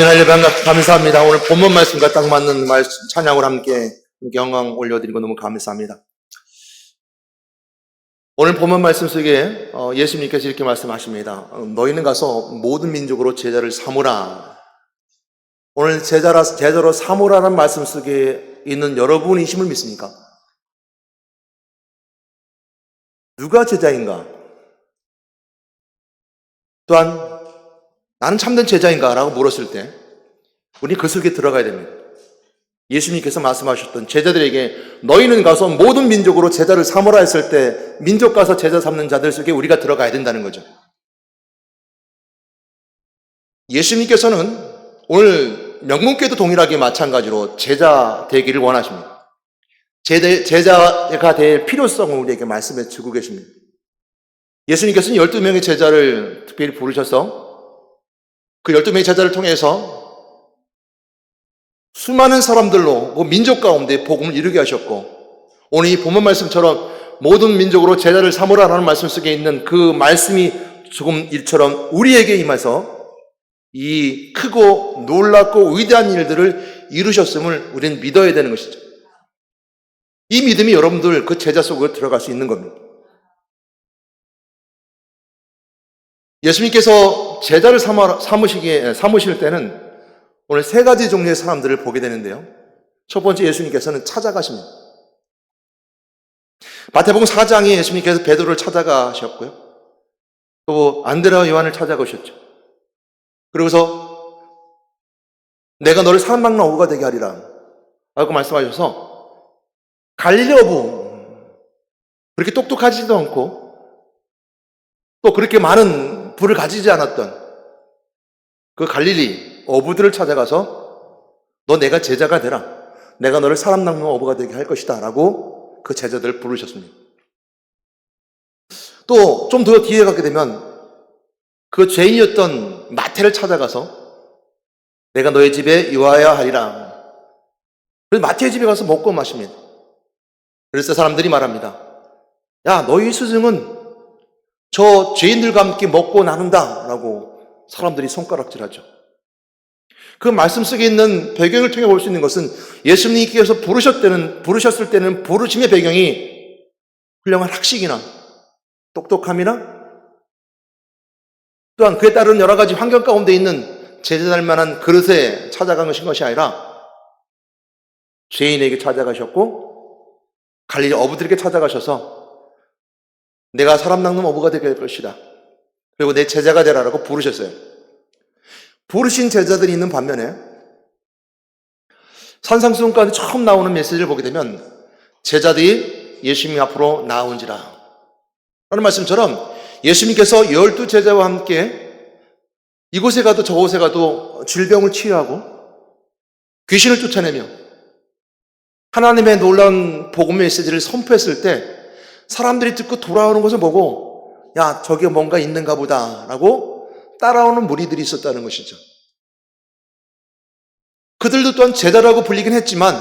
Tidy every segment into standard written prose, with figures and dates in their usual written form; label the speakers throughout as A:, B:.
A: 아멘, 할렐루야. 감사합니다. 오늘 본문 말씀과 딱 맞는 찬양을 함께 영광 올려드리고 너무 감사합니다. 오늘 본문 말씀 속에 예수님께서 이렇게 말씀하십니다. 너희는 가서 모든 민족으로 제자를 삼으라. 오늘 제자로 삼으라는 말씀 속에 있는 여러분이심을 믿습니까? 누가 제자인가? 또한 나는 참된 제자인가? 라고 물었을 때 우리 그 속에 들어가야 됩니다. 예수님께서 말씀하셨던 제자들에게 너희는 가서 모든 민족으로 제자를 삼으라 했을 때 민족 가서 제자 삼는 자들 속에 우리가 들어가야 된다는 거죠. 예수님께서는 오늘 명문교회도 동일하게 마찬가지로 제자 되기를 원하십니다. 제자가 될 필요성을 우리에게 말씀해 주고 계십니다. 예수님께서는 12명의 제자를 특별히 부르셔서 그 12명의 제자를 통해서 수많은 사람들로 민족 가운데 복음을 이루게 하셨고, 오늘 이 본문 말씀처럼 모든 민족으로 제자를 삼으라라는 말씀 속에 있는 그 말씀이 조금 일처럼 우리에게 임해서 이 크고 놀랍고 위대한 일들을 이루셨음을 우리는 믿어야 되는 것이죠. 이 믿음이 여러분들 그 제자 속으로 들어갈 수 있는 겁니다. 예수님께서 제자를 삼으실 때는 오늘 세 가지 종류의 사람들을 보게 되는데요. 첫 번째, 예수님께서는 찾아가십니다. 마태복음 4장에 예수님께서 베드로를 찾아가셨고요. 또 안드레와 요한을 찾아가셨죠. 그러고서 내가 너를 사람 막는 어부가 되게 하리라 라고 말씀하셔서 갈릴리 어부, 그렇게 똑똑하지도 않고 또 그렇게 많은 부를 가지지 않았던 그 갈릴리 어부들을 찾아가서 너 내가 제자가 되라, 내가 너를 사람 낚는 어부가 되게 할 것이다 라고 그 제자들을 부르셨습니다. 또 좀 더 뒤에 가게 되면 그 죄인이었던 마태를 찾아가서 내가 너의 집에 유하여야 하리라. 그래서 마태의 집에 가서 먹고 마십니다. 그래서 사람들이 말합니다. 야, 너희 스승은 저 죄인들과 함께 먹고 나눈다 라고 사람들이 손가락질하죠. 그 말씀 속에 있는 배경을 통해 볼 수 있는 것은 예수님께서 부르셨을 때는 부르심의 배경이 훌륭한 학식이나 똑똑함이나 또한 그에 따른 여러 가지 환경 가운데 있는 제자될 만한 그릇에 찾아간 것이 아니라 죄인에게 찾아가셨고 갈릴리 어부들에게 찾아가셔서 내가 사람 낚는 어부가 되게 할 것이다, 그리고 내 제자가 되라라고 부르셨어요. 부르신 제자들이 있는 반면에 산상수훈 가운데 처음 나오는 메시지를 보게 되면 제자들이 예수님 앞으로 나온지라 라는 말씀처럼 예수님께서 12제자와 함께 이곳에 가도 저곳에 가도 질병을 치유하고 귀신을 쫓아내며 하나님의 놀라운 복음 메시지를 선포했을 때 사람들이 듣고 돌아오는 것을 보고 야, 저게 뭔가 있는가 보다 라고 따라오는 무리들이 있었다는 것이죠. 그들도 또한 제자라고 불리긴 했지만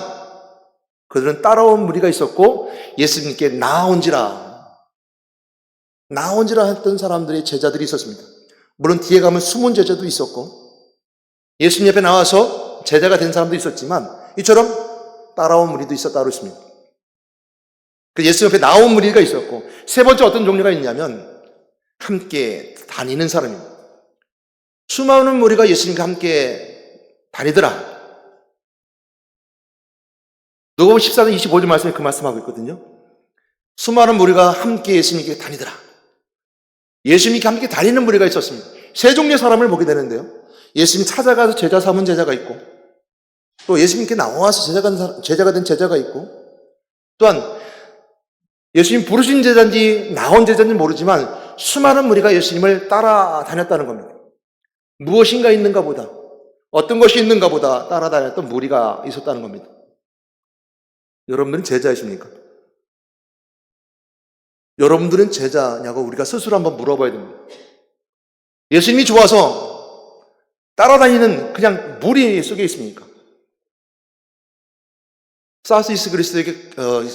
A: 그들은 따라온 무리가 있었고 예수님께 나온지라 했던 사람들의 제자들이 있었습니다. 물론 뒤에 가면 숨은 제자도 있었고 예수님 옆에 나와서 제자가 된 사람도 있었지만 이처럼 따라온 무리도 있었다고 했습니다. 그 예수 옆에 나온 무리가 있었고, 세 번째 어떤 종류가 있냐면 함께 다니는 사람입니다. 수많은 무리가 예수님과 함께 다니더라. 누가복음 14장 25절 말씀에 그 말씀하고 있거든요. 수많은 무리가 함께 예수님께 다니더라. 예수님께 함께 다니는 무리가 있었습니다. 세 종류의 사람을 보게 되는데요. 예수님 찾아가서 제자 삼은 제자가 있고, 또 예수님께 나와서 제자가 된 제자가 있고, 또한 예수님 부르신 제자인지 나온 제자인지 모르지만 수많은 무리가 예수님을 따라다녔다는 겁니다. 무엇인가 있는가 보다, 어떤 것이 있는가 보다 따라다녔던 무리가 있었다는 겁니다. 여러분들은 제자이십니까? 여러분들은 제자냐고 우리가 스스로 한번 물어봐야 됩니다. 예수님이 좋아서 따라다니는 그냥 무리 속에 있습니까? 사우스이스트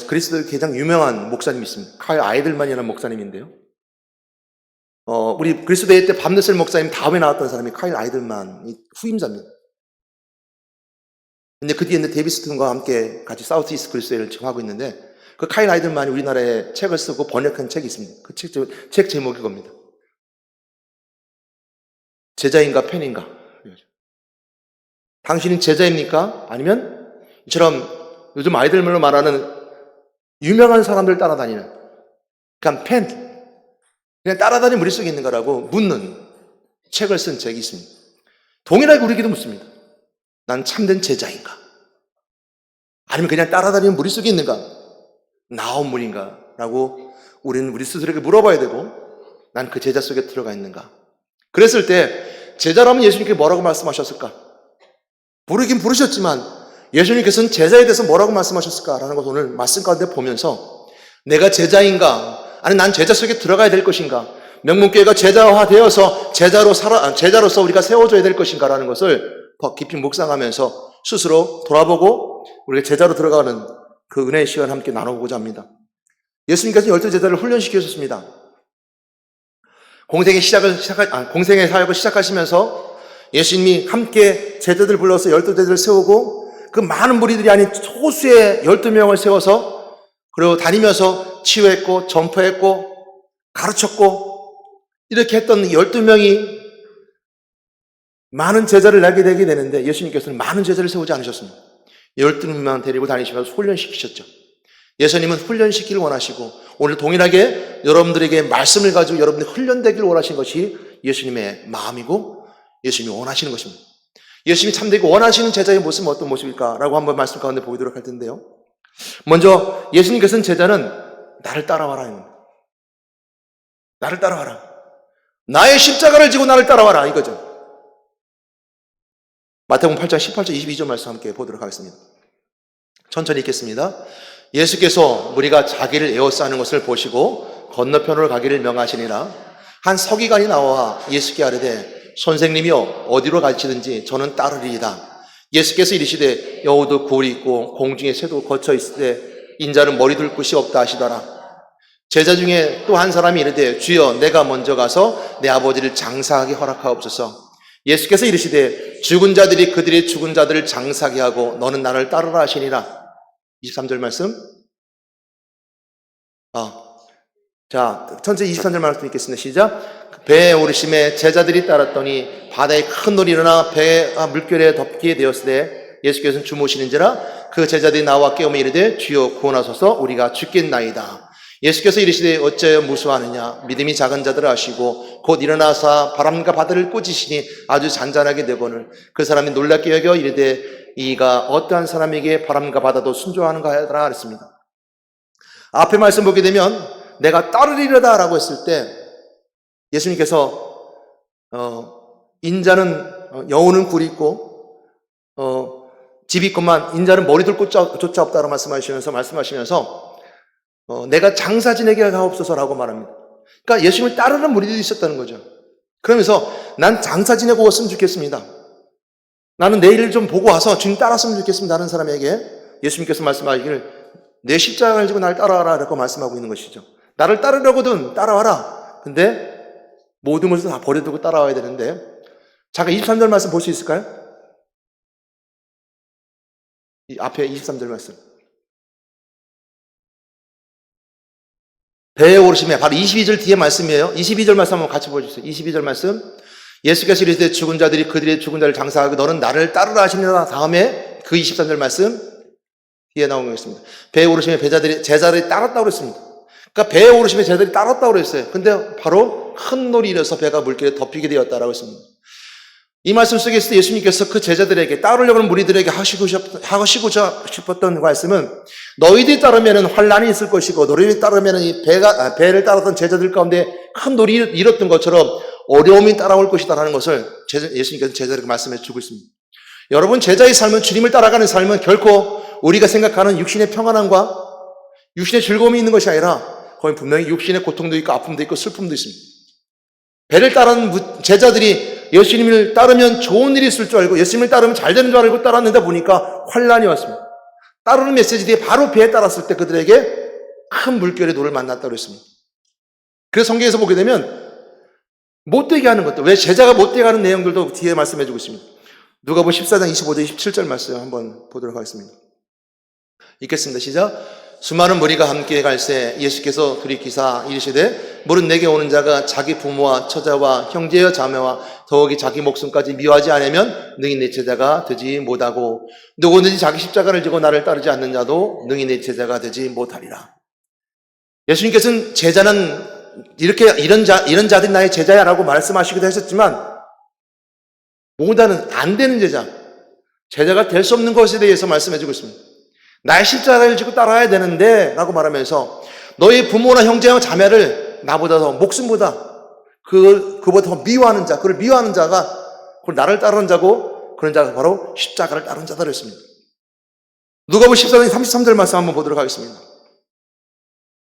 A: 그리스도의 가장 유명한 목사님이 있습니다. 칼 아이들만이라는 목사님인데요. 우리 그리스도의 때 밤늦을 목사님 다음에 나왔던 사람이 칼 아이들만 후임자입니다. 근데 그 뒤에 있는 데이비 스톤과 함께 같이 사우스 이스트 크루세이드를 지금 하고 있는데 그 카일 아이들만이 우리나라에 책을 쓰고 번역한 책이 있습니다. 그 책 제목이 겁니다. 제자인가 팬인가? 당신은 제자입니까? 아니면 이처럼 요즘 아이들로 말하는 유명한 사람들 따라다니는 그냥 팬, 그냥 따라다니는 머릿속에 있는 거라고 묻는 책을 쓴 책이 있습니다. 동일하게 우리에게도 묻습니다. 난 참된 제자인가? 아니면 그냥 따라다니는 머릿속에 있는가? 나온 분인가? 라고 우리는 우리 스스로에게 물어봐야 되고 난 그 제자 속에 들어가 있는가? 그랬을 때 제자라면 예수님께 뭐라고 말씀하셨을까? 부르긴 부르셨지만 예수님께서는 제자에 대해서 뭐라고 말씀하셨을까라는 것을 오늘 말씀 가운데 보면서 내가 제자인가? 아니 난 제자 속에 들어가야 될 것인가? 명문교회가 제자화되어서 제자로서 우리가 세워줘야 될 것인가라는 것을 더 깊이 묵상하면서 스스로 돌아보고 우리가 제자로 들어가는 그 은혜의 시간을 함께 나눠보고자 합니다. 예수님께서 12제자를 훈련시키셨습니다. 공생의 사역을 시작하시면서 예수님이 함께 제자들 불러서 12제자를 세우고 그 많은 무리들이 아닌 소수의 12명을 세워서 그리고 다니면서 치유했고 전파했고 가르쳤고 이렇게 했던 12명이 많은 제자를 낳게 되게 되는데 예수님께서는 많은 제자를 세우지 않으셨습니다. 12명만 데리고 다니시면서 훈련시키셨죠. 예수님은 훈련시키길 원하시고 오늘 동일하게 여러분들에게 말씀을 가지고 여러분들이 훈련되길 원하신 것이 예수님의 마음이고 예수님이 원하시는 것입니다. 예수님이 참되고 원하시는 제자의 모습은 어떤 모습일까? 라고 한번 말씀 가운데 보도록 할 텐데요. 먼저 예수님께서는 제자는 나를 따라와라. 나를 따라와라. 나의 십자가를 지고 나를 따라와라 이거죠. 마태복음 8장 18절 22절 말씀 함께 보도록 하겠습니다. 천천히 읽겠습니다. 예수께서 무리가 자기를 에워싸는 것을 보시고 건너편으로 가기를 명하시니라. 한 서기관이 나와 예수께 아뢰되 선생님이여 어디로 가시든지 저는 따르리이다. 예수께서 이르시되 여우도 굴이 있고 공중에 새도 거쳐 있을 때 인자는 머리 둘 곳이 없다 하시더라. 제자 중에 또 한 사람이 이르되 주여 내가 먼저 가서 내 아버지를 장사하게 허락하옵소서. 예수께서 이르시되 죽은 자들이 그들의 죽은 자들을 장사하게 하고 너는 나를 따르라 하시니라. 23절 말씀. 자, 천천히 23절 말씀 읽겠습니다. 시작. 배에 오르심에 제자들이 따랐더니 바다에 큰 놀이 일어나 배가 물결에 덮게 되었으되 예수께서는 주무시는지라. 그 제자들이 나와 깨우며 이르되 주여 구원하소서 우리가 죽겠나이다. 예수께서 이르시되 어찌하여 무수하느냐. 믿음이 작은 자들을 아시고 곧 일어나사 바람과 바다를 꾸짖으시니 아주 잔잔하게 되거늘 그 사람이 놀랍게 여겨 이르되 이가 어떠한 사람에게 바람과 바다도 순종하는가 하더라 그랬습니다. 앞에 말씀 보게 되면 내가 따르리로다 라고 했을 때 예수님께서 인자는 여우는 굴이 있고 집이 있건만 인자는 머리둘 곳조차 없다고 말씀하시면서 내가 장사 지내게 하옵소서라고 말합니다. 그러니까 예수님을 따르는 무리들이 있었다는 거죠. 그러면서 난 장사 지내고 왔으면 좋겠습니다. 나는 내일을 좀 보고 와서 주님 따랐으면 좋겠습니다 하는 사람에게 예수님께서 말씀하시기를 내 십자가를 지고 나를 따라와라 라고 말씀하고 있는 것이죠. 나를 따르려거든 따라와라. 근데 모든 것을 다 버려두고 따라와야 되는데 잠깐 23절 말씀 볼 수 있을까요? 이 앞에 23절 말씀. 배에 오르심에 바로 22절 뒤에 말씀이에요. 22절 말씀 한번 같이 보여주세요. 22절 말씀. 예수께서 이르시되 죽은 자들이 그들의 죽은 자를 장사하고 너는 나를 따르라 하시니라. 다음에 그 23절 말씀 뒤에 나온 거겠습니다. 배에 오르심에 제자들이 따랐다고 그랬습니다. 그러니까 배에 오르심에 제자들이 따랐다고 그랬어요. 근데 바로 큰 놀이 일어서 배가 물길에 덮이게 되었다라고 했습니다. 이 말씀 속에 있을 때 예수님께서 그 제자들에게 따르려고 하는 무리들에게 하시고 싶었던 말씀은 너희들이 따르면 환란이 있을 것이고 너희들이 따르면 이 배를 따랐던 제자들 가운데 큰 놀이 잃었던 것처럼 어려움이 따라올 것이다라는 것을 예수님께서 제자들에게 말씀해 주고 있습니다. 여러분 제자의 삶은 주님을 따라가는 삶은 결코 우리가 생각하는 육신의 평안함과 육신의 즐거움이 있는 것이 아니라 거기 분명히 육신의 고통도 있고 아픔도 있고 슬픔도 있습니다. 배를 따르는 제자들이 예수님을 따르면 좋은 일이 있을 줄 알고 예수님을 따르면 잘 되는 줄 알고 따랐는데 보니까 환란이 왔습니다. 따르는 메시지 뒤에 바로 배에 따랐을 때 그들에게 큰 물결의 노를 만났다고 했습니다. 그래서 성경에서 보게 되면 못되게 하는 것들, 왜 제자가 못되게 하는 내용들도 뒤에 말씀해 주고 있습니다. 누가복음 14장 25절 27절 말씀 한번 보도록 하겠습니다. 읽겠습니다. 시작. 수많은 무리가 함께 갈새 예수께서 돌이키사 이르시되 무릇 내게 오는 자가 자기 부모와 처자와 형제와 자매와 더욱이 자기 목숨까지 미워하지 않으면 능히 내 제자가 되지 못하고 누구든지 자기 십자가를 지고 나를 따르지 않는 자도 능히 내 제자가 되지 못하리라. 예수님께서는 제자는 이런 자들이 나의 제자야라고 말씀하시기도 하셨지만 모다는 안 되는 제자가 될 수 없는 것에 대해서 말씀해주고 있습니다. 나의 십자가를 지고 따라야 되는데 라고 말하면서 너희 부모나 형제와 자매를 나보다 더 목숨보다 그보다 더 미워하는 자, 그걸 미워하는 자가 그걸 나를 따르는 자고 그런 자가 바로 십자가를 따르는 자다 그랬습니다. 누가복음 14장 33절 말씀 한번 보도록 하겠습니다.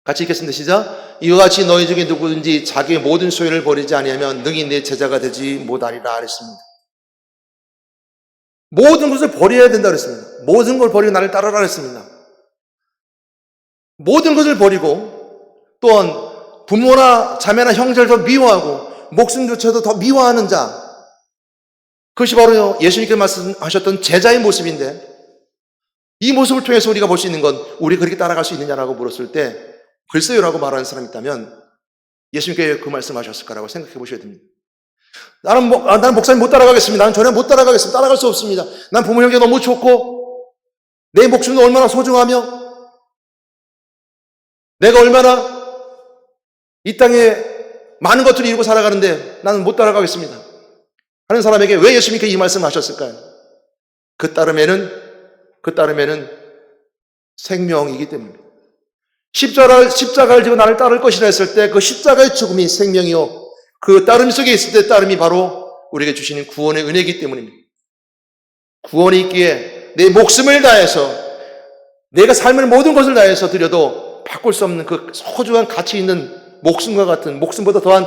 A: 같이 읽겠습니다. 시작. 이와 같이 너희 중에 누구든지 자기의 모든 소유를 버리지 아니하면 능히 내 제자가 되지 못하리라 그랬습니다. 모든 것을 버려야 된다 그랬습니다. 모든 걸 버리고 나를 따르라 그랬습니다. 모든 것을 버리고 또한 부모나 자매나 형제를 더 미워하고 목숨조차도 더 미워하는 자, 그것이 바로 예수님께서 말씀하셨던 제자의 모습인데 이 모습을 통해서 우리가 볼 수 있는 건 우리 그렇게 따라갈 수 있느냐라고 물었을 때 글쎄요라고 말하는 사람이 있다면 예수님께 그 말씀하셨을 거라고 생각해 보셔야 됩니다. 나는 목사님 못 따라가겠습니다. 나는 전혀 못 따라가겠습니다. 따라갈 수 없습니다. 난 부모 형제 너무 좋고 내 목숨도 얼마나 소중하며 내가 얼마나 이 땅에 많은 것들을 이루고 살아가는데 나는 못 따라가겠습니다 하는 사람에게 왜 예수님께서 이 말씀을 하셨을까요? 그 따름에는 생명이기 때문입니다. 십자가를 지고 나를 따를 것이라 했을 때 그 십자가의 죽음이 생명이요 그 따름 속에 있을 때 따름이 바로 우리에게 주시는 구원의 은혜이기 때문입니다. 구원이 있기에 내 목숨을 다해서 내가 삶의 모든 것을 다해서 드려도 바꿀 수 없는 그 소중한 가치 있는 목숨과 같은 목숨보다 더한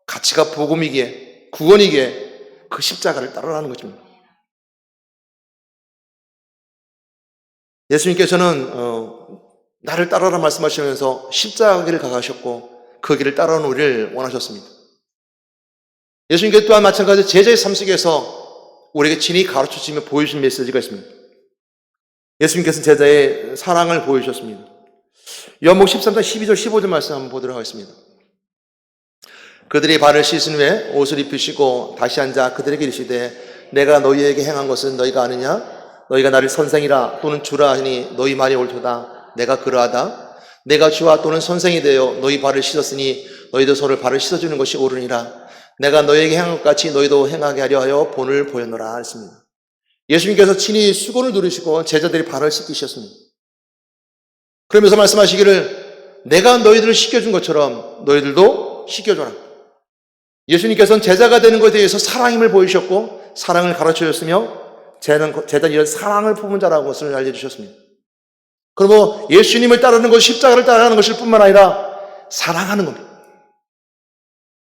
A: 가치가 복음이기에 구원이기에 그 십자가를 따르라는 것입니다. 예수님께서는 나를 따르라 말씀하시면서 십자가 길을 가가셨고 그 길을 따라오는 우리를 원하셨습니다. 예수님께서 또한 마찬가지로 제자의 삶 속에서 우리에게 친히 가르쳐주시며 보여주신 메시지가 있습니다. 예수님께서는 제자의 사랑을 보여주셨습니다. 요한복음 13장 12절 15절 말씀 한번 보도록 하겠습니다. 그들이 발을 씻은 후에 옷을 입히시고 다시 앉아 그들에게 이르시되 내가 너희에게 행한 것은 너희가 아느냐? 너희가 나를 선생이라 또는 주라 하니 너희 말이 옳도다. 내가 그러하다. 내가 주와 또는 선생이 되어 너희 발을 씻었으니 너희도 서로 발을 씻어주는 것이 옳으니라. 내가 너희에게 행한 것 같이 너희도 행하게 하려 하여 본을 보였노라 했습니다. 예수님께서 친히 수건을 누르시고 제자들이 발을 씻기셨습니다. 그러면서 말씀하시기를 내가 너희들을 씻겨준 것처럼 너희들도 씻겨줘라. 예수님께서는 제자가 되는 것에 대해서 사랑임을 보이셨고 사랑을 가르쳐줬으며 제자는 이런 사랑을 품은 자라는 것을 알려주셨습니다. 그러므로 예수님을 따르는 것, 십자가를 따르는 것일 뿐만 아니라 사랑하는 겁니다.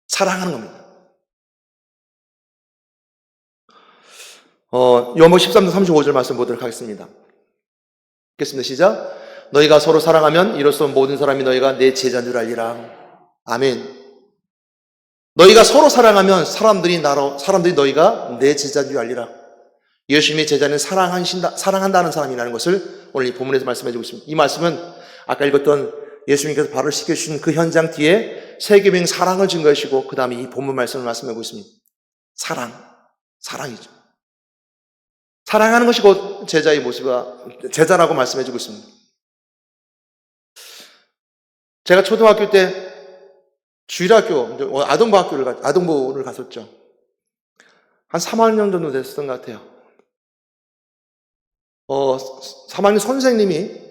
A: 사랑하는 겁니다. 요한복음 13장 35절 말씀 보도록 하겠습니다. 읽겠습니다. 시작. 너희가 서로 사랑하면 이로써 모든 사람이 너희가 내 제자인 줄 알리라. 아멘. 너희가 서로 사랑하면 사람들이 너희가 내 제자인 줄 알리라. 예수님의 제자는 사랑한다는 사람이라는 것을 오늘 이 본문에서 말씀해주고 있습니다. 이 말씀은 아까 읽었던 예수님께서 발을 씻겨주신 그 현장 뒤에 세 계명 사랑을 증거하시고 그 다음에 이 본문 말씀을 말씀하고 있습니다. 사랑이죠. 사랑하는 것이 곧 제자의 제자라고 말씀해주고 있습니다. 제가 초등학교 때 주일학교, 아동부를 갔었죠. 한 3학년 정도 됐었던 것 같아요. 3학년 선생님이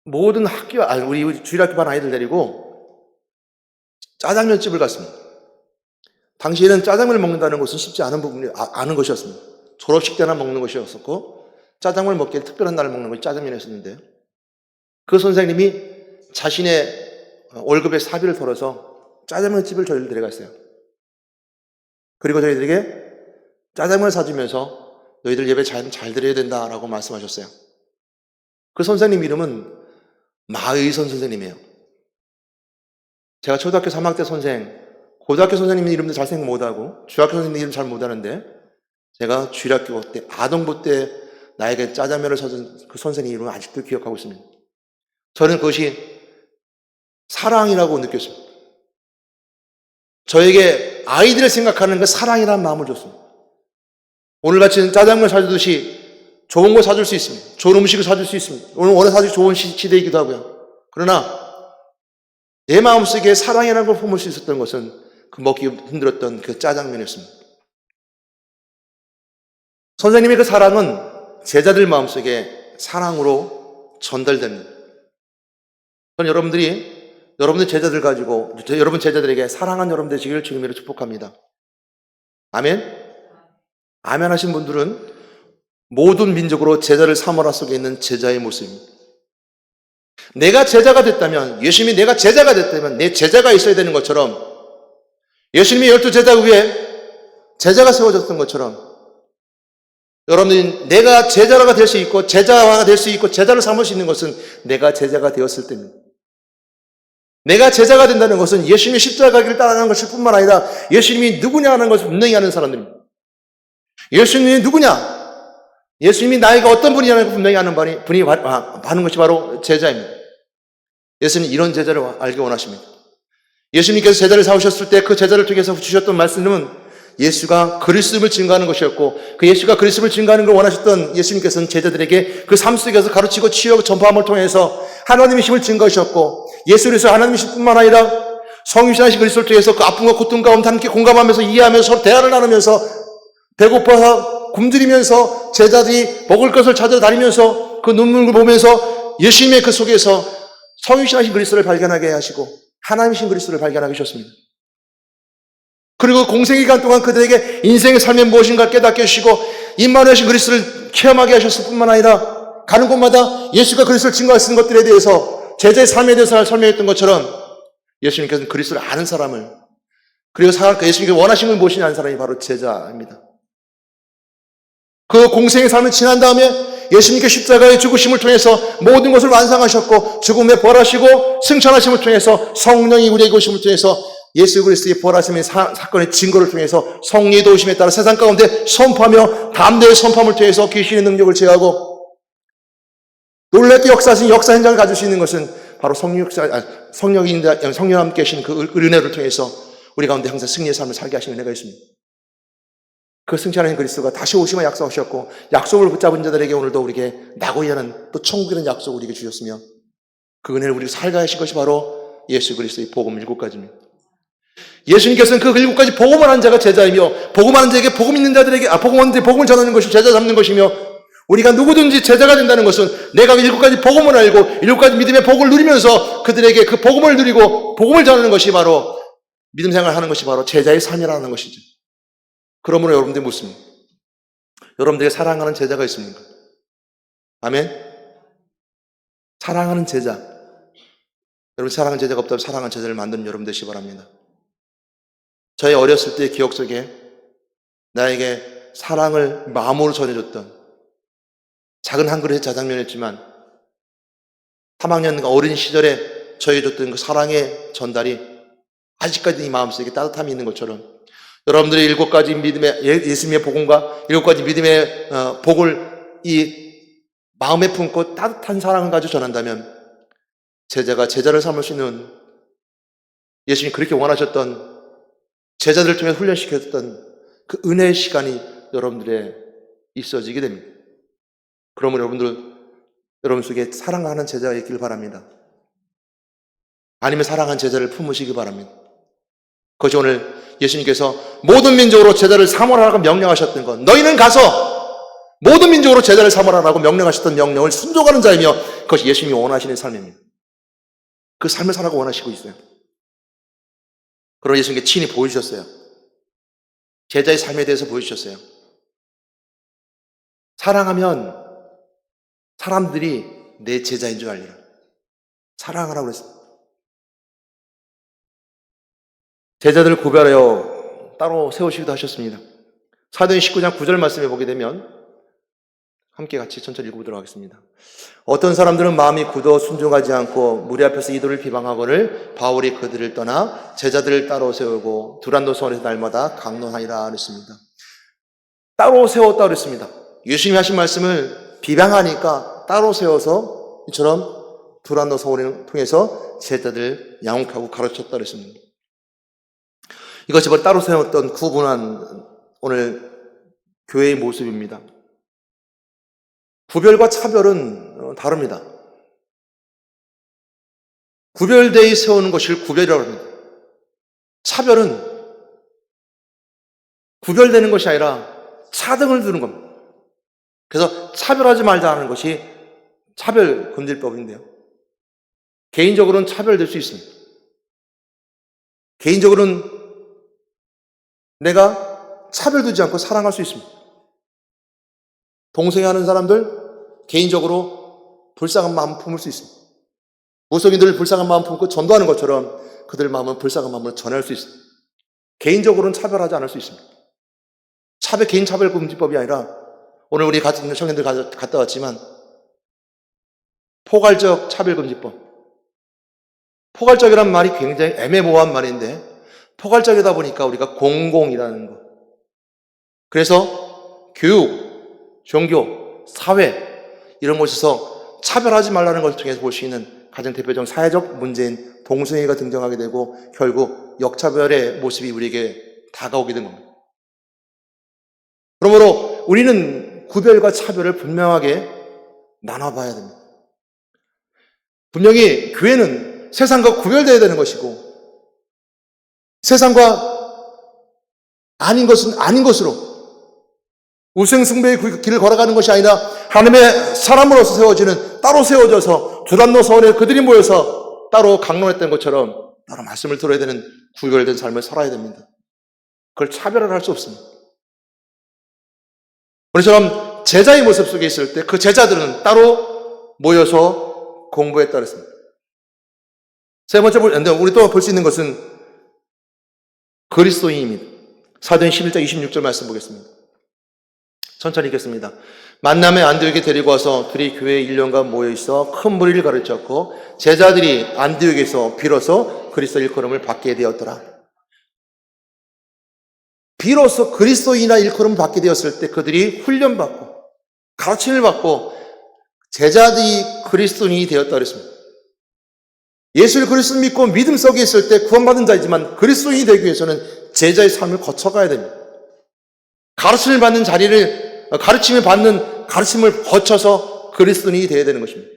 A: 모든 우리 주일학교 반 아이들 데리고 짜장면집을 갔습니다. 당시에는 짜장면을 먹는다는 것은 쉽지 않은 아는 것이었습니다. 졸업식 때나 먹는 것이었었고, 짜장면을 먹기에 특별한 날을 먹는 것이 짜장면이었는데요. 그 선생님이 자신의 월급의 사비를 털어서 짜장면집을 저희를 데려갔어요. 그리고 저희들에게 짜장면을 사주면서 너희들 예배 잘 드려야 된다라고 말씀하셨어요. 그 선생님 이름은 마의선 선생님이에요. 제가 초등학교 3학년 때 선생, 고등학교 선생님 이름도 잘 생각 못하고 중학교 선생님 이름 잘 못하는데 제가 주일학교 때 아동부 때 나에게 짜장면을 사준 그 선생님 이름을 아직도 기억하고 있습니다. 저는 그것이 사랑이라고 느꼈습니다. 저에게 아이들을 생각하는 그 사랑이라는 마음을 줬습니다. 오늘같이 짜장면 사주듯이 좋은 거 사줄 수 있습니다. 좋은 음식을 사줄 수 있습니다. 오늘 워낙 사실 좋은 시대이기도 하고요. 그러나 내 마음속에 사랑이라는 걸 품을 수 있었던 것은 그 먹기 힘들었던 그 짜장면이었습니다. 선생님의 그 사랑은 제자들 마음속에 사랑으로 전달됩니다. 저는 여러분들 제자들 가지고 여러분 제자들에게 사랑한 여러분 되시기를 주님으로 축복합니다. 아멘? 아멘 하신 분들은 모든 민족으로 제자를 삼아라 속에 있는 제자의 모습입니다. 내가 제자가 됐다면, 예수님이 내가 제자가 됐다면 내 제자가 있어야 되는 것처럼 예수님이 12제자 위에 제자가 세워졌던 것처럼 여러분들이 내가 제자가 될 수 있고 제자가 될 수 있고 제자를 삼을 수 있는 것은 내가 제자가 되었을 때입니다. 내가 제자가 된다는 것은 예수님의 십자가 길을 따라가는 것일 뿐만 아니라 예수님이 누구냐는 것을 분명히 아는 사람들입니다. 예수님이 누구냐? 예수님이 나이가 어떤 분이냐는 걸 분명히 아는 분이 하는 것이 바로 제자입니다. 예수님은 이런 제자를 알기 원하십니다. 예수님께서 제자를 세우셨을 때 그 제자를 통해서 주셨던 말씀은 예수가 그리스도를 증거하는 것이었고 그 예수가 그리스도를 증거하는 걸 원하셨던 예수님께서는 제자들에게 그 삶 속에서 가르치고 치유하고 전파함을 통해서 하나님의 힘을 증거하셨고 예수 그리스도 하나님의 힘뿐만 아니라 성육신하신 그리스도를 통해서 그 아픔과 고통 가운데 함께 공감하면서 이해하면서 서로 대화를 나누면서 배고파서 굶주리면서 제자들이 먹을 것을 찾아다니면서 그 눈물을 보면서 예수님의 그 속에서 성육신하신 그리스도를 발견하게 하시고 하나님이신 그리스도를 발견하게 하셨습니다. 그리고 공생기간 동안 그들에게 인생의 삶이 무엇인가 깨닫게 해주시고 임마누엘이신 그리스도를 체험하게 하셨을 뿐만 아니라 가는 곳마다 예수가 그리스도를 증거하시는 것들에 대해서 제자의 삶에 대해서 설명했던 것처럼 예수님께서는 그리스도를 아는 사람을 그리고 예수님께서 원하시는 건 무엇이냐 아는 사람이 바로 제자입니다. 그 공생의 삶을 지난 다음에 예수님께 십자가의 죽으심을 통해서 모든 것을 완성하셨고 죽음에 벌하시고 승천하심을 통해서 성령이 우리에게 오심을 통해서 예수 그리스도의 벌하심의 사건의 증거를 통해서 성령의 도우심에 따라 세상 가운데 선포하며 담대히 선포함을 통해서 귀신의 능력을 제어하고 놀랍게 역사하신 역사 현장을 가질 수 있는 것은 바로 성령이 함께 하시는 그 은혜를 통해서 우리 가운데 항상 승리의 삶을 살게 하시는 은혜가 있습니다. 그 승천하신 그리스도가 다시 오심을 약속하셨고 약속을 붙잡은 자들에게 오늘도 우리에게 나고야는 또 천국이라는 약속을 우리에게 주셨으며 그 은혜를 우리가 살게 하신 것이 바로 예수 그리스도의 복음 7가지입니다. 예수님께서는 그 7가지 복음을 하는 자가 제자이며 복음하는 자에게 복음 있는 자들에게 복음하는 자에게 복음을 전하는 것이 제자 잡는 것이며 우리가 누구든지 제자가 된다는 것은 내가 7가지 복음을 알고 7가지 믿음의 복을 누리면서 그들에게 그 복음을 누리고 복음을 전하는 것이 바로 믿음 생활을 하는 것이 바로 제자의 삶이라는 것이죠. 그러므로 여러분들이 묻습니다. 여러분들에게 사랑하는 제자가 있습니까? 아멘? 사랑하는 제자. 여러분 사랑하는 제자가 없다면 사랑하는 제자를 만드는 여러분 되시기 바랍니다. 저희 어렸을 때의 기억 속에 나에게 사랑을 마음으로 전해줬던 작은 한 그릇의 짜장면이었지만 3학년 어린 시절에 저에게 줬던 그 사랑의 전달이 아직까지 이 마음속에 따뜻함이 있는 것처럼 여러분들의 7가지 믿음의 예수님의 복음과 7가지 믿음의 복을 이 마음에 품고 따뜻한 사랑을 가지고 전한다면 제자가 제자를 삼을 수 있는 예수님이 그렇게 원하셨던 제자들을 통해 훈련시켰던 그 은혜의 시간이 여러분들의 있어지게 됩니다. 그러면 여러분 속에 사랑하는 제자가 있기를 바랍니다. 아니면 사랑하는 제자를 품으시기 바랍니다. 그것이 오늘 예수님께서 모든 민족으로 제자를 삼으라고 명령하셨던 것, 너희는 가서 모든 민족으로 제자를 삼으라고 명령하셨던 명령을 순종하는 자이며 그것이 예수님이 원하시는 삶입니다. 그 삶을 살아가고 원하시고 있어요. 그러나 예수님께 친히 보여주셨어요. 제자의 삶에 대해서 보여주셨어요. 사랑하면 사람들이 내 제자인 줄 알리라. 사랑하라고 그랬어요. 제자들을 구별하여 따로 세우시기도 하셨습니다. 사도행 19장 9절 말씀에 보게 되면 함께 같이 천천히 읽어보도록 하겠습니다. 어떤 사람들은 마음이 굳어 순종하지 않고 무리 앞에서 이도를 비방하거늘 바울이 그들을 떠나 제자들을 따로 세우고 두란노 성에서 날마다 강론하니라 그랬습니다. 따로 세웠다 그랬습니다. 예수님이 하신 말씀을 비방하니까 따로 세워서 이처럼 두란노 성을 통해서 제자들을 양육하고 가르쳤다 그랬습니다. 이것이 바로 따로 세웠던 구분한 오늘 교회의 모습입니다. 구별과 차별은 다릅니다. 구별되이 세우는 것을 구별이라고 합니다. 차별은 구별되는 것이 아니라 차등을 두는 겁니다. 그래서 차별하지 말자는 것이 차별금지법인데요. 개인적으로는 차별될 수 있습니다. 개인적으로는 내가 차별두지 않고 사랑할 수 있습니다. 동성애 하는 사람들 개인적으로 불쌍한 마음 품을 수 있습니다. 무속인들 불쌍한 마음 품고 전도하는 것처럼 그들 마음은 불쌍한 마음을 전할 수 있습니다. 개인적으로는 차별하지 않을 수 있습니다. 개인 차별금지법이 아니라 오늘 우리 같은 청년들 갔다 왔지만 포괄적 차별금지법. 포괄적이라는 말이 굉장히 애매모호한 말인데 포괄적이다 보니까 우리가 공공이라는 것. 그래서 교육, 종교, 사회 이런 곳에서 차별하지 말라는 것을 통해서 볼 수 있는 가장 대표적인 사회적 문제인 동성애가 등장하게 되고 결국 역차별의 모습이 우리에게 다가오게 된 겁니다. 그러므로 우리는 구별과 차별을 분명하게 나눠봐야 됩니다. 분명히 교회는 세상과 구별되어야 되는 것이고 세상과 아닌 것은 아닌 것으로 우승승배의 길을 걸어가는 것이 아니라 하나님의 사람으로서 세워지는 따로 세워져서 두란노 서원에 그들이 모여서 따로 강론했던 것처럼 따로 말씀을 들어야 되는 구별된 삶을 살아야 됩니다. 그걸 차별을 할 수 없습니다. 우리처럼 제자의 모습 속에 있을 때 그 제자들은 따로 모여서 공부했다 그랬습니다. 세 번째 우리 또 볼 수 있는 것은 그리스도인입니다. 사도행 11장 26절 말씀 보겠습니다. 천천히 읽겠습니다. 만남에 안디옥에 데리고 와서 둘이 교회 1년간 모여있어 큰 무리를 가르쳤고 제자들이 안디옥에서 비로소 그리스도 일컬음을 받게 되었더라. 비로소 그리스도인이나 일컬음을 받게 되었을 때 그들이 훈련받고 가르침을 받고 제자들이 그리스도인이 되었다 그랬습니다. 예수를 그리스도 믿고 믿음 속에 있을 때 구원받은 자이지만 그리스도인이 되기 위해서는 제자의 삶을 거쳐가야 됩니다. 가르침을 받는 가르침을 거쳐서 그리스도인이 되어야 되는 것입니다.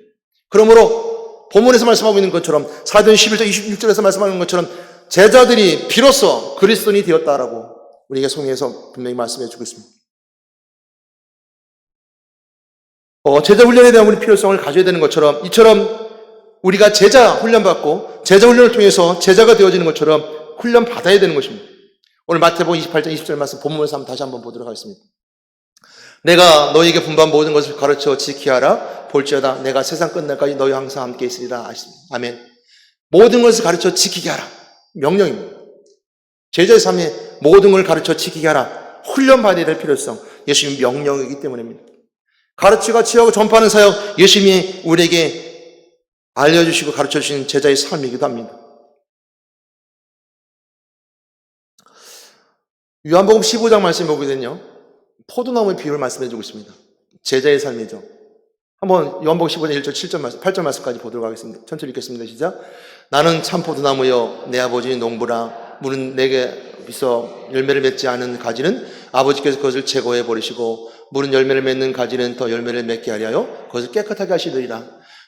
A: 그러므로 본문에서 말씀하고 있는 것처럼 사도행 11장 26절에서 말씀하는 것처럼 제자들이 비로소 그리스도인이 되었다라고 우리에게 성경에서 분명히 말씀해 주고 있습니다. 제자 훈련에 대한 우리 필요성을 가져야 되는 것처럼 이처럼 우리가 제자 훈련받고 제자 훈련을 통해서 제자가 되어지는 것처럼 훈련 받아야 되는 것입니다. 오늘 마태복음 28장 20절 말씀 본문에서 다시 한번 보도록 하겠습니다. 내가 너희에게 분부한 모든 것을 가르쳐 지키하라. 볼지어다 내가 세상 끝날까지 너희 항상 함께 있으리라. 아멘. 모든 것을 가르쳐 지키게 하라. 명령입니다. 제자의 삶에 모든 걸 가르쳐 지키게 하라. 훈련받아야 될 필요성. 예수님의 명령이기 때문입니다. 가르치고 치유하고 전파하는 사역 예수님이 우리에게 알려주시고 가르쳐주신 제자의 삶이기도 합니다. 요한복음 15장 말씀 보게 되면요. 포도나무의 비유를 말씀해주고 있습니다. 제자의 삶이죠. 한번 요한복음 15장 1절 7절 말씀, 8절 말씀까지 보도록 하겠습니다. 천천히 읽겠습니다. 시작. 나는 참 포도나무여 내 아버지 농부라. 물은 내게 있어 열매를 맺지 않은 가지는 아버지께서 그것을 제거해 버리시고 물은 열매를 맺는 가지는 더 열매를 맺게 하려 그것을 깨끗하게 하시리라.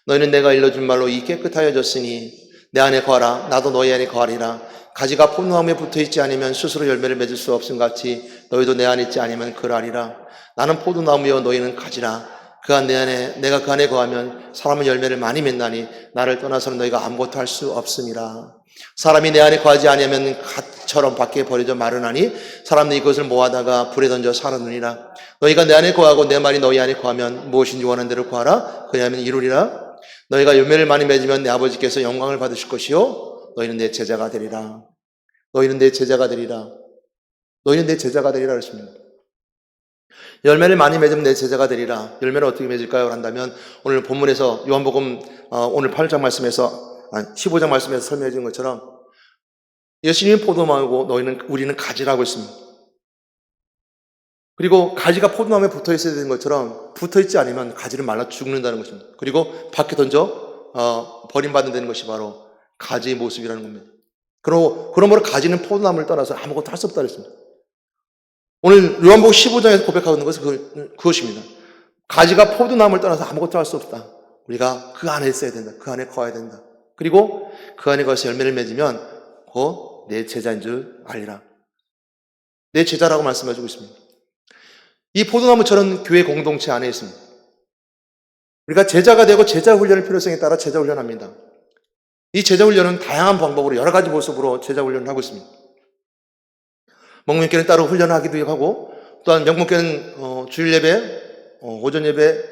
A: 너희는 내가 일러준 말로 이 깨끗하여졌으니 내 안에 거하라. 나도 너희 안에 거하리라. 가지가 포도나무에 붙어있지 않으면 스스로 열매를 맺을 수 없음 같이 너희도 내 안에 있지 않으면 그러하리라. 나는 포도나무여 너희는 가지라. 내 안에 내가 그 안에 거하면 사람은 열매를 많이 맺나니 나를 떠나서는 너희가 아무것도 할 수 없음이라. 사람이 내 안에 거하지 아니하면 갓처럼 밖에 버려져 마르나니 사람들이 이것을 모아다가 불에 던져 사르느니라. 너희가 내 안에 거하고 내 말이 너희 안에 거하면 무엇인지 원하는 대로 구하라. 그리하면 이루리라. 너희가 열매를 많이 맺으면 내 아버지께서 영광을 받으실 것이요 너희는 내 제자가 되리라. 너희는 내 제자가 되리라. 너희는 내 제자가 되리라 그랬습니다. 열매를 많이 맺으면 내 제자가 되리라. 열매를 어떻게 맺을까요? 한다면 오늘 본문에서 요한복음 오늘 8장 말씀에서 15장 말씀에서 설명해 준 것처럼 예수님이 포도나무고 우리는 가지라고 했습니다. 그리고 가지가 포도나무에 붙어 있어야 되는 것처럼 붙어 있지 않으면 가지를 말라 죽는다는 것입니다. 그리고 밖에 던져 버림받는 것이 바로 가지의 모습이라는 겁니다. 그러므로 가지는 포도나무를 떠나서 아무것도 할 수 없다 그랬습니다. 오늘 요한복음 15장에서 고백하고 있는 것은 그것입니다. 가지가 포도나무를 떠나서 아무것도 할 수 없다. 우리가 그 안에 있어야 된다. 그 안에 거해야 된다. 그리고 그 안에 거해서 열매를 맺으면 그 내 제자인 줄 알리라. 내 제자라고 말씀해주고 있습니다. 이 포도나무처럼 교회 공동체 안에 있습니다. 우리가 제자가 되고 제자 훈련의 필요성에 따라 제자 훈련합니다. 이 제자 훈련은 다양한 방법으로 여러 가지 모습으로 제자 훈련을 하고 있습니다. 목명교는 따로 훈련하기도 하고 또한 명목교는 주일 예배, 오전 예배,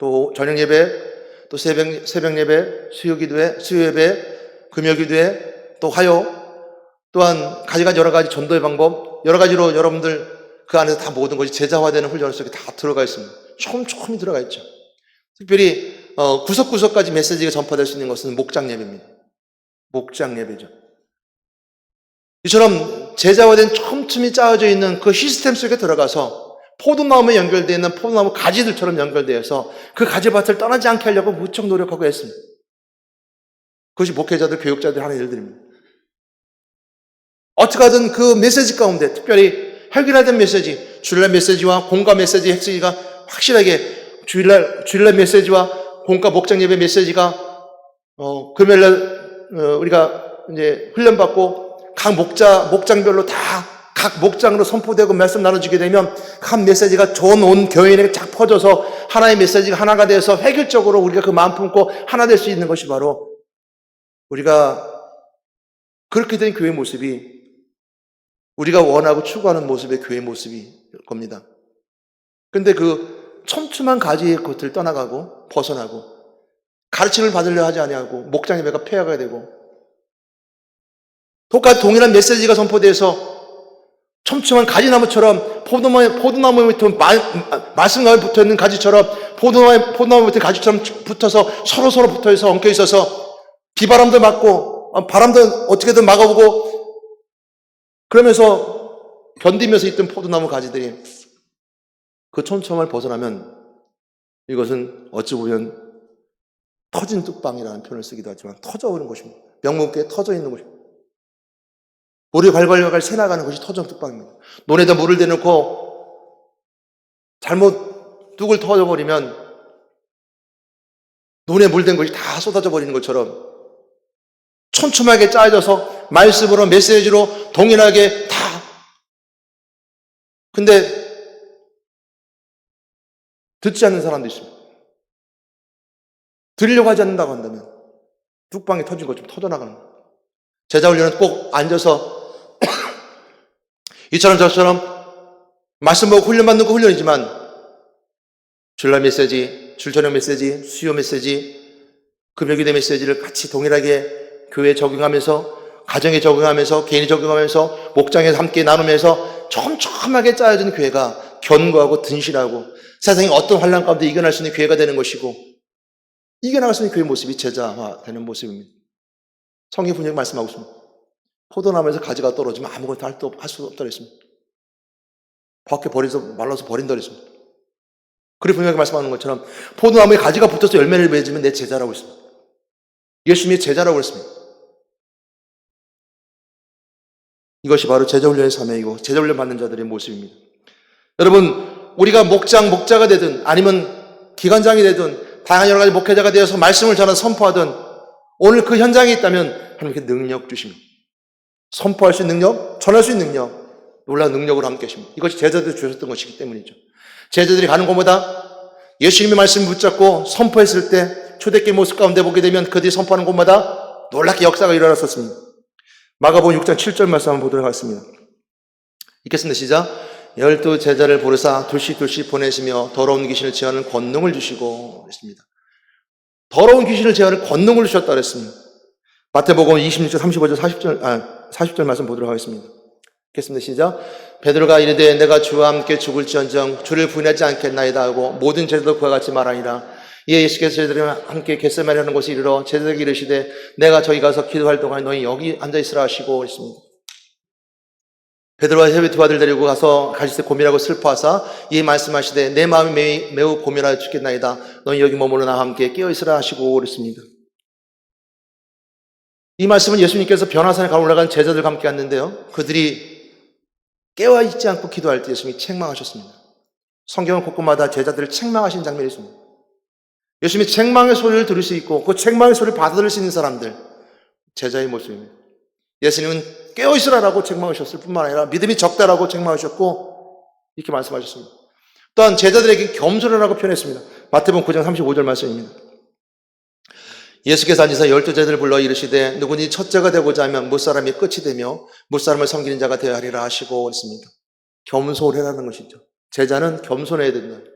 A: 또 저녁 예배, 또 새벽 예배, 수요 기도회, 수요 예배, 금요 기도회, 또 화요, 또한 가지가지 여러 가지 전도의 방법, 여러 가지로 여러분들 그 안에서 다 모든 것이 제자화되는 훈련 속에 다 들어가 있습니다. 촘촘히 들어가 있죠. 특별히 구석구석까지 메시지가 전파될 수 있는 것은 목장 예배입니다. 목장 예배죠. 이처럼 제자화된 촘촘히 짜여져 있는 그 시스템 속에 들어가서 포도나무에 연결되어 있는 포도나무 가지들처럼 연결되어서 그 가지밭을 떠나지 않게 하려고 무척 노력하고 했습니다. 그것이 목회자들, 교육자들 하는 일들입니다. 어떻게 하든 그 메시지 가운데 특별히 해결화된 메시지, 주일날 메시지와 공과 메시지 핵심이가 확실하게 주일날 메시지와 공과 목장 예배 메시지가 금요일날 우리가 이제 훈련받고 각 목장별로 다 각 목장으로 선포되고 말씀 나눠주게 되면 각 메시지가 전 온 교인에게 쫙 퍼져서 하나의 메시지가 하나가 되어서 획일적으로 우리가 그 마음 품고 하나 될 수 있는 것이 바로 우리가 그렇게 된 교회 모습이 우리가 원하고 추구하는 모습의 교회 모습일 겁니다. 근데 그 촘촘한 가지의 것을 떠나가고 벗어나고 가르침을 받으려 하지 아니하고 목장 예배가 폐하가 되고 똑같이 동일한 메시지가 선포돼서 촘촘한 가지나무처럼 포도나무에 말씀가에 붙어있는 가지처럼 포도나무에 붙은 가지처럼 붙어서 서로 붙어있어 엉켜 있어서 비바람도 맞고 바람도 어떻게든 막아보고 그러면서 견디면서 있던 포도나무 가지들이 그 촘촘함을 벗어나면 이것은 어찌 보면 터진 뚝방이라는 표현을 쓰기도 하지만 터져오는 것입니다. 명목교에 터져 있는 것입니다. 물이 괄괄 새나가는 것이 터진 뚝방입니다. 논에다 물을 대놓고 잘못 뚝을 터져버리면 논에 물된 것이 다 쏟아져 버리는 것처럼 촘촘하게 짜여져서 말씀으로 메시지로 동일하게 다 근데 듣지 않는 사람도 있습니다. 들으려고 하지 않는다고 한다면 뚝방이 터진 것처럼 터져나가는 거예요. 제자 훈련은 꼭 앉아서 이처럼 저처럼 말씀 보고 훈련받는 거 훈련이지만 주일날 메시지, 주일저녁 메시지, 수요 메시지, 금요기도 메시지를 같이 동일하게 교회에 적용하면서 가정에 적용하면서 개인에 적용하면서 목장에서 함께 나누면서 촘촘하게 짜여진 교회가 견고하고 든실하고 세상에 어떤 환난 가운데 이겨낼 수 있는 교회가 되는 것이고 이겨나갈 수 있는 교회 모습이 제자화되는 모습입니다. 성경 분명히 말씀하고 있습니다. 포도나무에서 가지가 떨어지면 아무것도 할 수 없다 그랬습니다. 밖에 말라서 버린다 그랬습니다. 그리고 분명히 말씀하는 것처럼 포도나무에 가지가 붙어서 열매를 맺으면 내 제자라고 했습니다. 예수님의 제자라고 했습니다. 이것이 바로 제자훈련의 사명이고 제자훈련 받는 자들의 모습입니다. 여러분 우리가 목자가 되든 아니면 기관장이 되든 다양한 여러 가지 목회자가 되어서 말씀을 전하 선포하든 오늘 그 현장에 있다면 하나님께 능력 주십니다. 선포할 수 있는 능력, 전할 수 있는 능력, 놀라운 능력으로 함께 하십니다. 이것이 제자들이 주셨던 것이기 때문이죠. 제자들이 가는 곳마다 예수님의 말씀을 붙잡고 선포했을 때 초대교회 모습 가운데 보게 되면 그들이 선포하는 곳마다 놀랍게 역사가 일어났었습니다. 마가복음 6장 7절 말씀 한번 보도록 하겠습니다. 읽겠습니다. 시작. 12 제자를 부르사 둘씩 보내시며 더러운 귀신을 제하는 권능을 주시고 그랬습니다. 더러운 귀신을 제하는 권능을 주셨다 그랬습니다. 마태복음 26절 35절 40절 말씀 보도록 하겠습니다. 읽겠습니다. 시작. 베드로가 이르되 내가 주와 함께 죽을지언정 주를 부인하지 않겠나이다 하고 모든 제자도 그와 같이 말하니라. 이에 예수께서 제자들과 함께 겟세마네 하는 곳에 이르러 제자들에게 이르시되 내가 저기 가서 기도할 동안 너희 여기 앉아있으라 하시고 했습니다. 베드로와 세베 두 아들 데리고 가서 가시되 고민하고 슬퍼하사 이에 말씀하시되 내 마음이 매우 고민하여 죽겠나이다. 너희 여기 머무르 나와 함께 깨어있으라 하시고 그랬습니다. 이 말씀은 예수님께서 변화산에 올라간 제자들과 함께 갔는데요. 그들이 깨어있지 않고 기도할 때 예수님이 책망하셨습니다. 성경은 곳곳마다 제자들을 책망하신 장면이 있습니다. 예수님이 책망의 소리를 들을 수 있고 그 책망의 소리를 받아들일 수 있는 사람들, 제자의 모습입니다. 예수님은 깨어있으라라고 책망하셨을 뿐만 아니라 믿음이 적다라고 책망하셨고 이렇게 말씀하셨습니다. 또한 제자들에게 겸손하라고 표현했습니다. 마태복음 9장 35절 말씀입니다. 예수께서 앉으사 12제자들을 불러 이르시되 누구니 첫째가 되고자 하면 무사람이 끝이 되며 무사람을 섬기는 자가 되어야 하리라 하시고 했습니다. 겸손해라는 것이죠. 제자는 겸손해야 된다.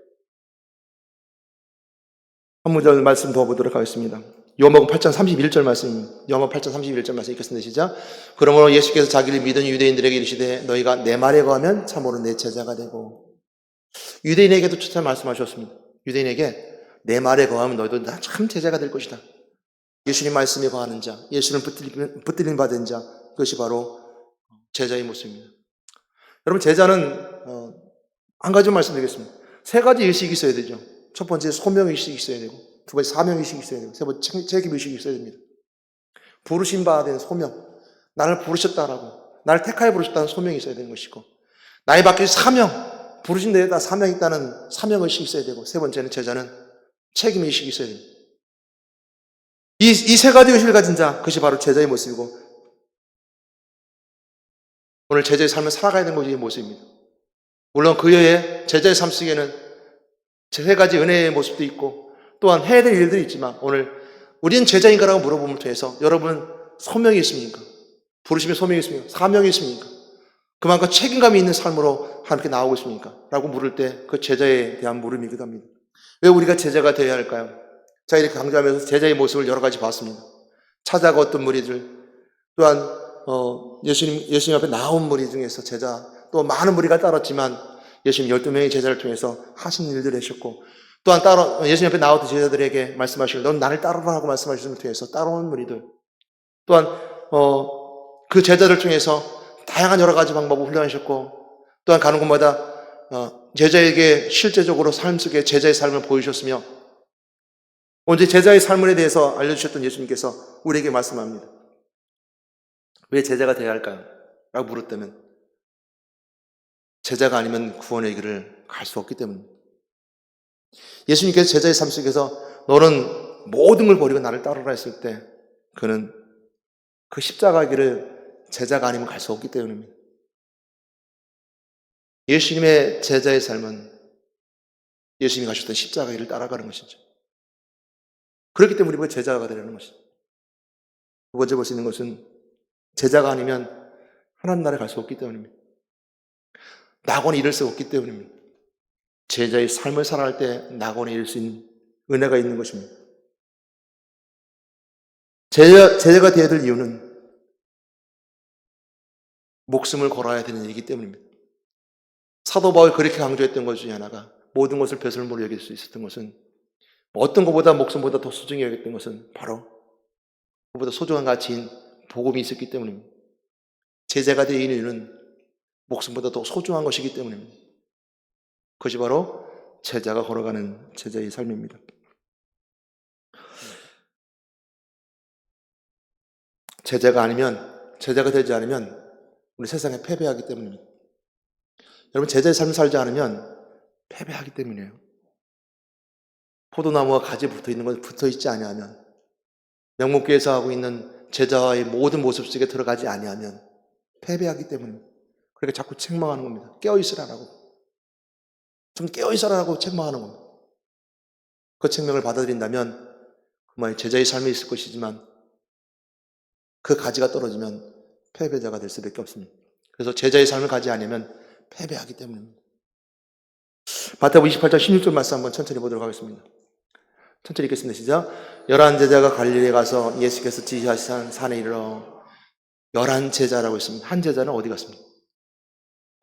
A: 한 문절 말씀 더 보도록 하겠습니다. 요한복음 8장 31절 말씀입니다. 요한복음 8장 31절 말씀 읽겠습니다. 시작. 그러므로 예수께서 자기를 믿은 유대인들에게 이르시되 너희가 내 말에 거하면 참으로 내 제자가 되고. 유대인에게도 추천 말씀하셨습니다. 유대인에게 내 말에 거하면 너희도 참 제자가 될 것이다. 예수님 말씀에 거하는 자, 예수님 붙들림 받은 자, 그것이 바로 제자의 모습입니다. 여러분, 제자는 한 가지 말씀드리겠습니다. 세 가지 의식이 있어야 되죠. 첫 번째 소명의식이 있어야 되고, 두 번째 사명의식이 있어야 되고, 세 번째 책임의식이 있어야 됩니다. 부르신 바에 대한 소명, 나를 부르셨다라고, 나를 택하여 부르셨다는 소명이 있어야 되는 것이고, 나의 밖에 사명, 부르신 데에다 사명이 있다는 사명의식이 있어야 되고, 세 번째는 제자는 책임의식이 있어야 됩니다. 이 세 가지 의식을 가진 자, 그것이 바로 제자의 모습이고, 오늘 제자의 삶을 살아가야 되는 것이 이 모습입니다. 물론 그 외에 제자의 삶 속에는 세 가지 은혜의 모습도 있고, 또한 해야 될 일들이 있지만, 오늘 우리는 제자인가라고 물어보면 통해서 여러분 소명이 있습니까? 부르심의 소명이 있습니까? 사명이 있습니까? 그만큼 책임감이 있는 삶으로 하나님께 나오고 있습니까? 라고 물을 때 그 제자에 대한 물음이기도 합니다. 왜 우리가 제자가 되어야 할까요? 자, 이렇게 강조하면서 제자의 모습을 여러 가지 봤습니다. 찾아갔던 무리들, 또한 예수님 앞에 나온 무리 중에서 제자, 또 많은 무리가 따랐지만 예수님 12명의 제자를 통해서 하신 일들을 하셨고, 또한 예수님 앞에 나왔던 제자들에게 말씀하시길 넌 나를 따르라 하고 말씀하셨음을 통해서 따라온 무리들, 또한 그 제자들 중에서 다양한 여러 가지 방법을 훈련하셨고, 또한 가는 곳마다 제자에게 실제적으로 삶 속에 제자의 삶을 보여주셨으며, 언제 제자의 삶에 대해서 알려주셨던 예수님께서 우리에게 말씀합니다. 왜 제자가 되어야 할까요? 라고 물었다면 제자가 아니면 구원의 길을 갈 수 없기 때문입니다. 예수님께서 제자의 삶 속에서 너는 모든 걸 버리고 나를 따르라 했을 때 그는 그 십자가 길을 제자가 아니면 갈 수 없기 때문입니다. 예수님의 제자의 삶은 예수님이 가셨던 십자가 길을 따라가는 것이죠. 그렇기 때문에 우리가 제자가 되려는 것이죠. 두 번째 볼 수 있는 것은 제자가 아니면 하나님 나라에 갈 수 없기 때문입니다. 낙원에 이를 수 없기 때문입니다. 제자의 삶을 살아갈 때 낙원에 이를 수 있는 은혜가 있는 것입니다. 제자가 되어야 될 이유는 목숨을 걸어야 되는 일이기 때문입니다. 사도 바울이 그렇게 강조했던 것 중에 하나가 모든 것을 배설물로 여길 수 있었던 것은 어떤 것보다 목숨보다 더 소중히 여겼던 것은 바로 그보다 소중한 가치인 복음이 있었기 때문입니다. 제자가 되는 이유는 목숨보다 더 소중한 것이기 때문입니다. 그것이 바로 제자가 걸어가는 제자의 삶입니다. 제자가 되지 않으면 우리 세상에 패배하기 때문입니다. 여러분, 제자의 삶을 살지 않으면 패배하기 때문이에요. 포도나무와 가지에 붙어있는 건 붙어있지 아니하면, 영목교에서 하고 있는 제자의 모든 모습 속에 들어가지 아니하면 패배하기 때문입니다. 그러니까 자꾸 책망하는 겁니다. 깨어있으라라고. 좀 깨어있으라라고 책망하는 겁니다. 그 책명을 받아들인다면 그만 제자의 삶이 있을 것이지만 그 가지가 떨어지면 패배자가 될 수밖에 없습니다. 그래서 제자의 삶을 가지 않으면 패배하기 때문입니다. 마태복음 28장 16절 말씀 한번 천천히 보도록 하겠습니다. 천천히 읽겠습니다. 시작. 11 제자가 갈릴리에 가서 예수께서 지시하신 산에 이르러 11 제자라고 했습니다. 한 제자는 어디 갔습니까?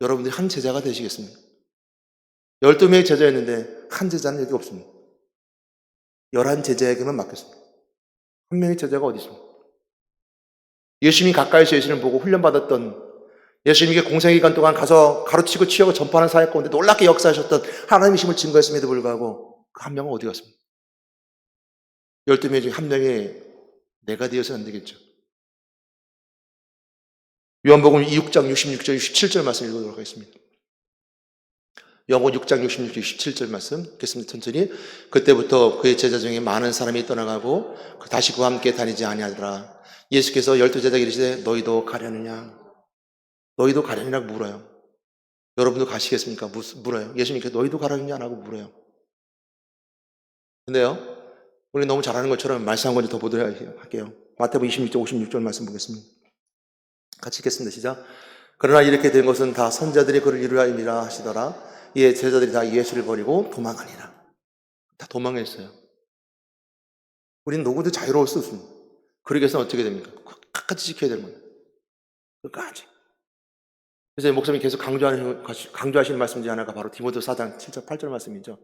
A: 여러분들이 한 제자가 되시겠습니까? 12명의 제자였는데 한 제자는 여기 없습니다. 11제자에게만 맡겼습니다. 한 명의 제자가 어디 있습니까? 예수님이 가까이서 예수님을 보고 훈련받았던, 예수님께 공생기간 동안 가서 가르치고 치유하고 전파하는 사역 가운데 놀랍게 역사하셨던 하나님의 힘을 증거했음에도 불구하고 그 한 명은 어디 갔습니까? 12명 중에 한 명이 내가 되어서는 안 되겠죠. 요한복음 6장 66절 67절 말씀 읽어보도록 하겠습니다. 요한복음 6장 66절 67절 말씀 읽겠습니다. 천천히. 그때부터 그의 제자 중에 많은 사람이 떠나가고 다시 그와 함께 다니지 아니하더라. 예수께서 12제자에게 이르시되 너희도 가려느냐? 너희도 가려느냐고 물어요. 여러분도 가시겠습니까? 물어요. 예수님께 너희도 가려느냐고 물어요. 근데요, 우리 너무 잘하는 것처럼 말씀 한 가지 더 보도록 할게요. 마태복음 26장 56절 말씀 보겠습니다. 같이 읽겠습니다. 시작. 그러나 이렇게 된 것은 다 선자들이 그를 이루려 함이라 하시더라. 이에 제자들이 다 예수를 버리고 도망하니라. 다 도망했어요. 우리는 누구도 자유로울 수 없습니다. 그러기 위해서는 어떻게 됩니까? 끝까지 지켜야 되는 거예요. 끝까지. 그래서 목사님이 계속 강조하시는 말씀 중에 하나가 바로 디모데 4장 7절 8절 말씀이죠.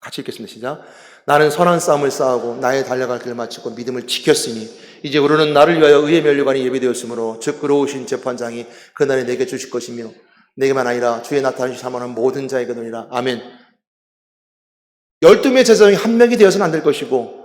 A: 같이 읽겠습니다. 시작. 나는 선한 싸움을 싸우고 나의 달려갈 길을 마치고 믿음을 지켰으니 이제 우리는 나를 위하여 의의 면류관이 예비되었으므로 즉 의로우신 재판장이 그날에 내게 주실 것이며 내게만 아니라 주의 나타나신 사모하는 모든 자에게도니라. 아멘. 12명의 제자 중에 한 명이 되어서는 안 될 것이고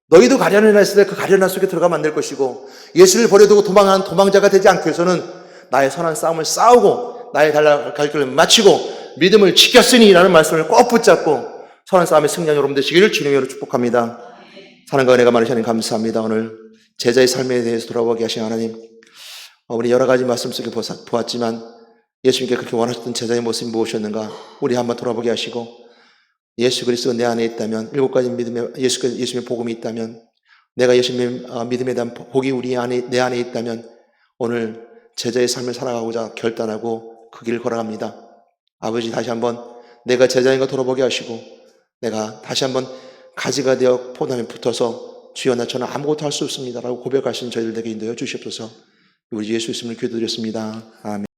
A: 너희도 가련하나 했을 때 그 가련한 속에 들어가면 안 될 것이고 예수를 버려두고 도망한 도망자가 되지 않기 위해서는 나의 선한 싸움을 싸우고 나의 달려갈 길을 마치고 믿음을 지켰으니 라는 말씀을 꼭 붙잡고 선한 싸움의 승리한 여러분 되시기를 주님의 이름으로 축복합니다. 사랑과 은혜가 많으시니 감사합니다. 오늘 제자의 삶에 대해서 돌아보게 하신 하나님, 우리 여러 가지 말씀 속에 보았지만 예수님께 그렇게 원하셨던 제자의 모습이 무엇이었는가 우리 한번 돌아보게 하시고 예수 그리스도가 내 안에 있다면 7가지 믿음의 예수님의 복음이 있다면 내가 예수님의 믿음에 대한 복이 내 안에 있다면 오늘 제자의 삶을 살아가고자 결단하고 그 길을 걸어갑니다. 아버지 다시 한번 내가 제자인 거 돌아보게 하시고 내가 다시 한번 가지가 되어 포도나무에 붙어서 주여 나 저는 아무것도 할 수 없습니다 라고 고백하신 저희들 에게 인도해 주시옵소서. 우리 예수 이름으로 기도드렸습니다. 아멘.